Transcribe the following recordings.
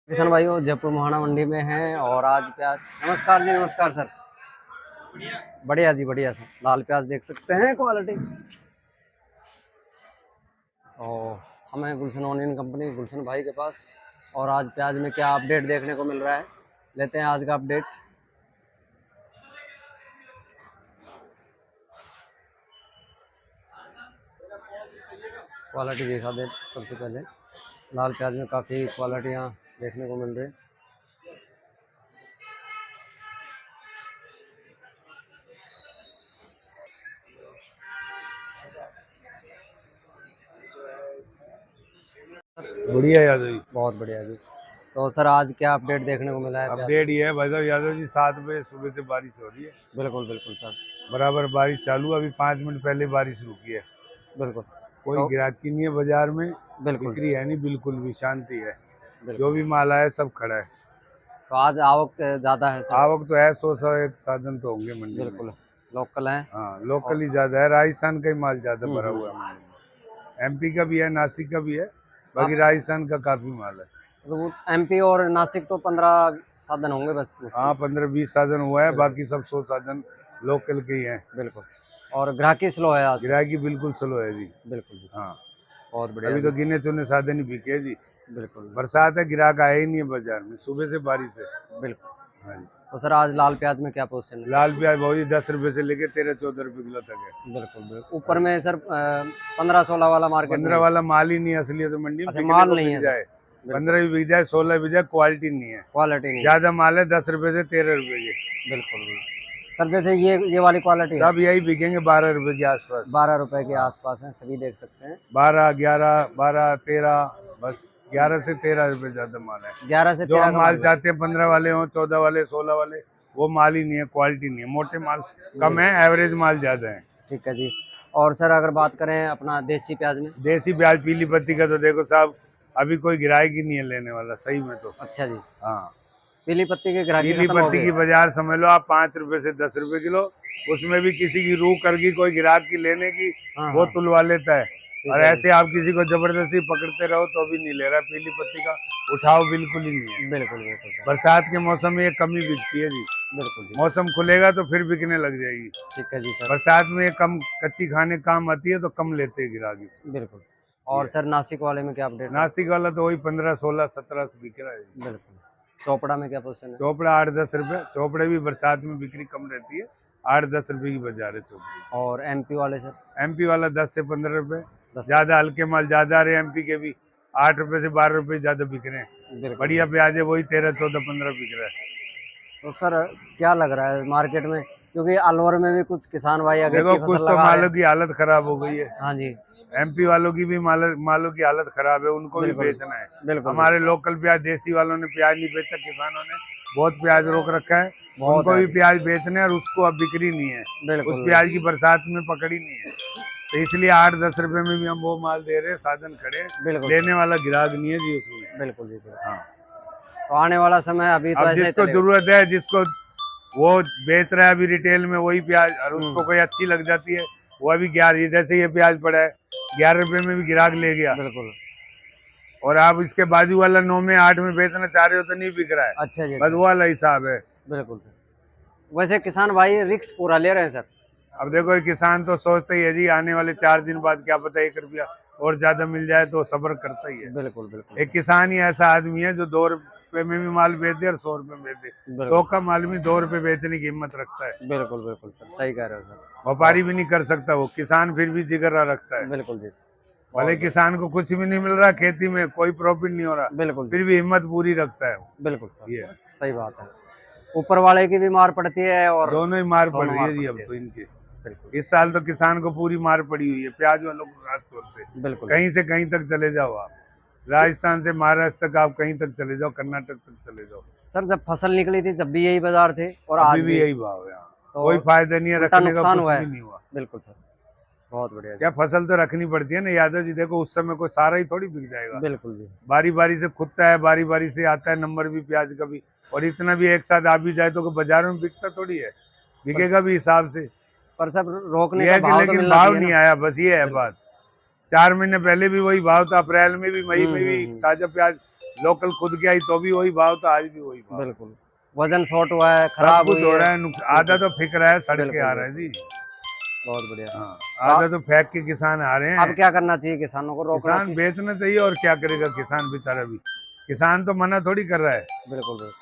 किसान भाइयों जयपुर मोहाना मंडी में हैं और आज प्याज। नमस्कार जी, नमस्कार सर। बढ़िया जी, बढ़िया सर। लाल प्याज देख सकते हैं क्वालिटी। और हमें गुलशन ऑनियन कंपनी गुलशन भाई के पास। और आज प्याज में क्या अपडेट देखने को मिल रहा है, लेते हैं आज का अपडेट। क्वालिटी दिखा दे सबसे पहले। लाल प्याज में काफ़ी क्वालिटियाँ देखने को मिल रही। बढ़िया यादव जी। बहुत बढ़िया जी। तो सर आज क्या अपडेट देखने को मिला है? अपडेट ये है भाई साहब, यादव जी 7 बजे सुबह से बारिश हो रही है। बिल्कुल बिल्कुल सर। बराबर बारिश चालू, अभी 5 मिनट पहले बारिश रुकी है। बिल्कुल। कोई तो गिराकी नहीं है बाजार में, बिल्कुल बिक्री है नहीं, बिल्कुल भी शांति है। बिल्कुल। जो भी माल आया सब खड़ा है। तो आज आवक ज़्यादा है सर? आवक तो है, 100 एक साधन तो होंगे मंडी में। बिल्कुल लोकल है। हाँ, लोकल ही ज्यादा है। राजस्थान का ही माल ज्यादा भरा हुआ है मंडी में। एमपी का भी है, नासिक का भी है, बाकी राजस्थान का काफी माल है। तो एमपी और नासिक तो 15 साधन होंगे बस। हाँ, 15-20 साधन हुआ है, बाकी सब 100 साधन लोकल के ही हैं। बिल्कुल। और ग्राहकी स्लो है आज? गिराकी बिल्कुल स्लो है जी। बिल्कुल जी। हाँ, बहुत बढ़िया। अभी तो गिने चुने साधन ही बिके हैं जी। बिल्कुल बरसात है, ग्राहक आया ही नहीं है बाजार में, सुबह से बारिश है। बिल्कुल। हाँ जी। तो सर आज लाल प्याज में क्या पोजीशन है? लाल प्याज भाव जी 10 रुपए से लेके 13-14 रुपए किलो तक है। बिल्कुल बिल्कुल। ऊपर में सर 15-16 वाला मार्केट 15 नहीं? वाला माल ही नहीं है असलियत तो मंडी में। अच्छा, बिकने माल को नहीं बिक है जाए, सर। 15 भी बिक जाए, 16 भी जाए, क्वालिटी नहीं है। क्वालिटी नहीं है। ज्यादा माल है 10 रुपए से 13 रुपए के। बिल्कुल सर। जैसे ये वाली क्वालिटी है, सब यही बिकेंगे 12 रुपए के आसपास। 12 रुपए के आसपास है, सभी देख सकते हैं। 12, 11, 12, 13, बस 11 से 13 रुपए ज्यादा माल है। 11 से जो 13 हम का माल है। चाहते हैं 15 वाले हों, 14 वाले, 16 वाले, वो माल ही नहीं है, क्वालिटी नहीं है। मोटे माल कम है, एवरेज माल ज्यादा है। ठीक है जी। और सर अगर बात करें अपना देसी प्याज में? देसी प्याज पीली पत्ती का तो देखो साहब, अभी कोई ग्राहक ही नहीं है लेने वाला सही में तो। अच्छा जी। हाँ, पीली पत्ती के ग्राहकी पीली खत्म हो पत्ती गई? की बाजार समझ लो आप 5 रुपए से 10 रुपए किलो। उसमें भी किसी की रूह कर गई कोई ग्राहक की लेने की, हाँ वो हाँ। तुलवा लेता है। और है ऐसे आप किसी को जबरदस्ती पकड़ते रहो तो भी नहीं ले रहा। पीली पत्ती का उठाव बिल्कुल ही नहीं है। बिल्कुल बिल्कुल सर। बरसात के मौसम में ये कमी बिकती है जी। बिल्कुल जी। मौसम खुलेगा तो फिर बिकने लग जाएगी। ठीक है जी सर। बरसात में ये कम कच्ची खाने काम आती है तो कम लेते हैं ग्राहक। बिल्कुल। और सर नासिक वाले में क्या अपडेट है? नासिक वाला तो वही 15, 16, 17 बिक रहा है। बिल्कुल। चोपड़ा में क्या पोजीशन है? चोपड़ा 8-10 रुपए। चोपड़े भी बरसात में बिक्री कम रहती है, 8-10 रुपए की बाजार है चोपड़ी। और एमपी वाले सर? एमपी वाला 10 से 15 रुपए। 10 ज्यादा हल्के माल ज्यादा आ रहे हैं एमपी के भी, 8 रुपए से 12 रुपए ज्यादा बिक रहे हैं। बिल्कुल। बढ़िया प्याज है वही 13, 14, 15 बिक रहा है। तो सर क्या लग रहा है मार्केट में, क्योंकि अलवर में भी कुछ किसान भाई अगर देखो कुछ तो मालों की हालत खराब हो गई है। हाँ जी। एमपी वालों की भी मालों की हालत खराब है, उनको भी बेचना है। बिल्कुल। हमारे लोकल प्याज देसी वालों ने प्याज नहीं बेचा, किसानों ने बहुत प्याज रोक रखा है, उनको भी प्याज बेचना है और उसको अब बिक्री नहीं है। उस प्याज की बरसात में पकड़ी नहीं है, तो इसलिए 8-10 रुपए में भी हम वो माल दे रहे हैं। साधन खड़े, लेने वाला ग्राहक नहीं है जी उसमें। बिल्कुल जी। हाँ, तो आने वाला समय अभी तो ऐसे जिसको जरूरत है, जिसको वो बेच रहा है अभी रिटेल में वही प्याज, और उसको कोई अच्छी लग जाती है वो अभी 11, जैसे ये प्याज पड़ा है 11 रुपए में भी ग्राहक ले गया। बिल्कुल। और आप इसके बाजू वाला 9 में 8 में बेचना चाह रहे हो तो नहीं बिक रहा है। अच्छा जी। बस वो वाला हिसाब है। बिल्कुल सर। वैसे किसान भाई रिस्क पूरा ले रहे हैं सर? अब देखो किसान तो सोचता ही है जी, आने वाले 4 दिन बाद क्या पता 1 रुपया और ज्यादा मिल जाए, तो सब्र करता ही है। बिल्कुल बिल्कुल। एक किसान ही ऐसा आदमी है जो 2 रुपए में भी माल बेच दे और 100 रुपए में बेच दे। 100 का माल भी 2 रुपए बेचने की हिम्मत रखता है। बिल्कुल बिल्कुल सर, सही कह रहे हो सर। व्यापारी भी नहीं कर सकता, वो किसान फिर भी जिगरा रखता है। बिल्कुल जी। भले किसान को कुछ भी नहीं मिल रहा, खेती में कोई प्रॉफिट नहीं हो रहा, बिल्कुल फिर भी हिम्मत पूरी रखता है। बिल्कुल सर, ये सही बात है। ऊपर वाले की भी मार पड़ती है और दोनों ही मार पड़ रही है जी अब तो इनके। इस साल तो किसान को पूरी मार पड़ी हुई है, प्याज वालों को खास तौर से। बिल्कुल। कहीं से कहीं तक चले जाओ आप, राजस्थान से महाराष्ट्र तक आप कहीं तक चले जाओ, कर्नाटक तक चले जाओ। सर जब फसल निकली थी जब भी यही बाजार थे और आज आज भी यही भाव है। तो कोई फायदा नहीं है, रखने का कुछ भी नहीं हुआ। बिल्कुल सर, बहुत बढ़िया। क्या फसल तो रखनी पड़ती है ना यादव जी। देखो उस समय कोई सारा ही थोड़ी बिक जाएगा। बिल्कुल जी। बारी बारी से खुदता है, बारी बारी से आता है नंबर भी प्याज का भी, और इतना भी एक साथ आ भी जाए तो बाजारों में बिकता थोड़ी है, बिकेगा भी हिसाब से। पर सब रोकने का भाव लेकिन तो भाव नहीं आया, बस ये है बात। 4 महीने पहले भी वही भाव था, अप्रैल में भी, मई में भी ताजा प्याज लोकल खुद की आई तो भी वही भाव, तो आज भी वही भाव। बिल्कुल, वजन शॉर्ट हुआ है, सब खराब कुछ हुई हो है। रहा है, आधा तो फिक रहा है, सड़के बिल्कुल, आ रहा है जी। बहुत बढ़िया। हाँ, आधा तो फेंक के किसान आ रहे अब हैं। क्या करना चाहिए, किसानों को रोकना किसान चाहिए? बेचना चाहिए, और क्या करेगा किसान बेचारा भी। किसान तो मना थोड़ी कर रहा है। बिल्कुल बिल्कुल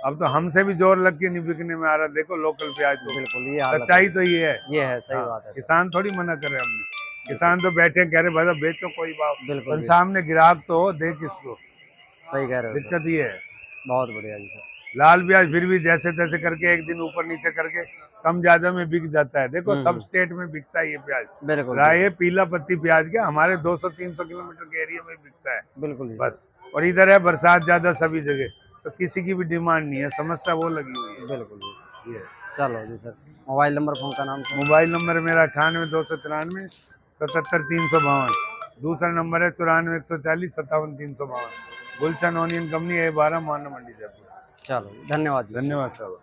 अब तो हमसे भी जोर लग के नहीं बिकने में आ रहा। देखो लोकल प्याज तो, बिल्कुल, ये हालत सच्चाई है। तो ये है। ये है, सही हाँ, बात है सर। किसान थोड़ी मना कर रहे हैं हमने। किसान तो बैठे कह रहे भाई साहब बेचो कोई भाव, बिल्कुल पर बिल्कुल, सामने ग्राहक तो हो, दे किसको। सही कह रहे हो सर। दिक्कत ये है। बहुत बढ़िया जी सर। लाल प्याज फिर भी जैसे तैसे करके एक दिन ऊपर नीचे करके कम ज्यादा में बिक जाता है। देखो सब स्टेट में बिकता है ये प्याज। बिल्कुल रहा बिल्कुल ये पीला पत्ती प्याज क्या हमारे 200-300 किलोमीटर के एरिया में बिकता है बिल्कुल जी बस। और इधर है बरसात ज्यादा सभी जगह, तो किसी की भी डिमांड नहीं है, समस्या वो लगी हुई सर, बिल्कुल जी। है। ये चलो जी सर, मोबाइल नंबर फोन का नाम सर? मोबाइल नंबर मेरा 98-293-77-352। दूसरा नंबर है 94-140-57-352। गुलशन ओनियन कंपनी A12 मोहन मंडी जयपुर। चलो, धन्यवाद जी। धन्यवाद साहब।